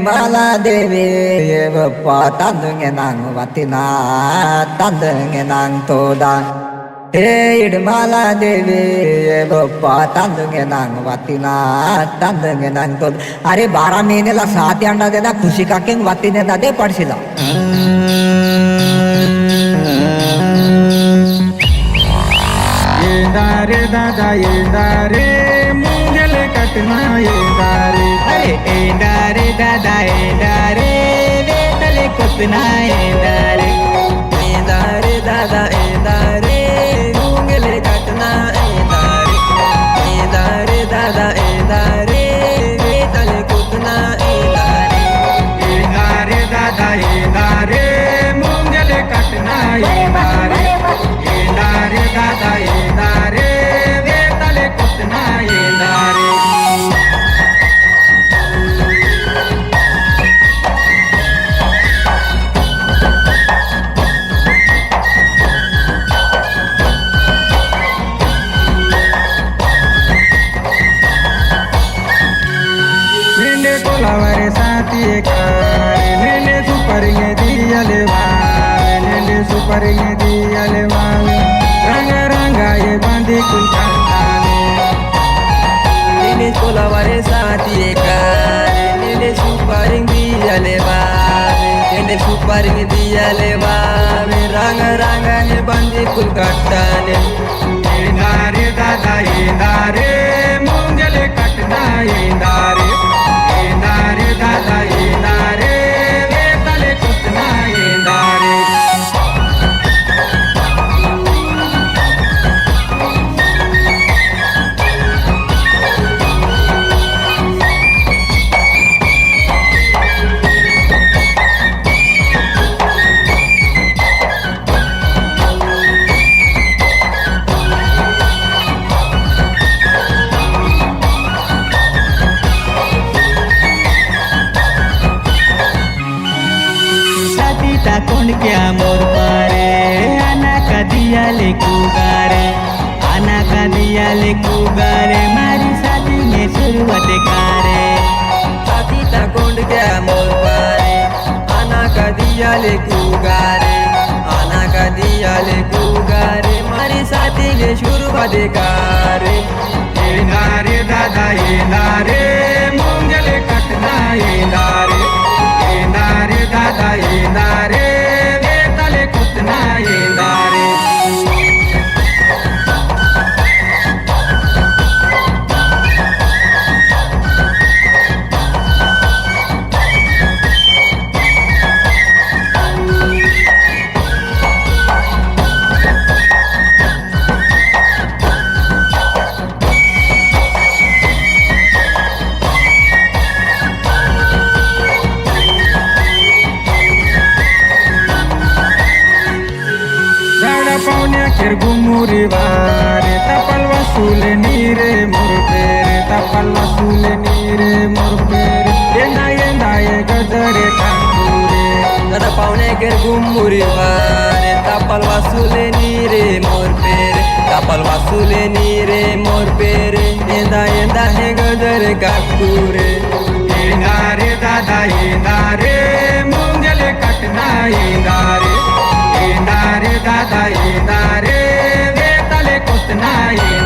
इडमाला देवी ये बप्पा तांदुंगे नांग वातिना तांदुंगे नांग तोदा हे इडमाला देवी ये बप्पा तांदुंगे नांग वातिना तांदुंगे नांग तोदा अरे 12 महिन्याला 7 अंडा देना खुशी काकेंग वातिने दादे पडशीला येंदारे दादा येंदारे मुंगले कटना येंदारे अरे येंदारे दादा येंदारे वेतले कोतना येंदारे येंदारे दादा येंदारे मुंगले कटना येंदारे येंदारे दादा येंदारे वेतले कोतना येंदारे येंदारे दादा येंदारे मुंगले कटना येंदारे येंदारे दादा येंदारे वेतले कोतना येंदारे कोलावरे साथी कारे नेने सुपरिंगे दियाले वावे नेने सुपरिंगे दियाले वावे रंग रंगा ये बांधी कुंटाने नेने कोलावरे साथी कारे नेने सुपरिंग दियाले वावे नेने सुपरिंग दियाले वावे रंग रंगा ये बांधी कुलकट्टाने येंदारे दादा येंदारे मुंगले कटना येंदारे येंदारे दादा येंदारे वेतले कोतना येंदारे कौन क्या मोर पारे आना का दिया ले कुगारे आना का दिया ले कुगारे मारी साथी में शुरुआत कारे साथी ता कौन क्या मोर पारे आना का दिया ले कुगारे आना का दिया ले कुगारे मारी साथी में शुरुआत कारे येंदारे दादा येंदारे मुंगले कटना येंदारे येंदारे दादा येंदारे वेतले कोतना येंदारे खेर घुमुरी वारे तपल वसूले नीरे मुरपेरे तपल वसूले नीरे मुरपेरे येंदा येंदा ये गजरे कांकुरे दादा पावणे घेर घुमुरी वारे तापल वासुले नीरे मोर पेरे तापल वासुले नीरे मोर पेरे येंदा येंदा हे गजरे काकुरे येंदारे दादा येंदारे मुंगले कटना येंदारे येंदारे दादा येंदारे वेतले कोतना येंदारे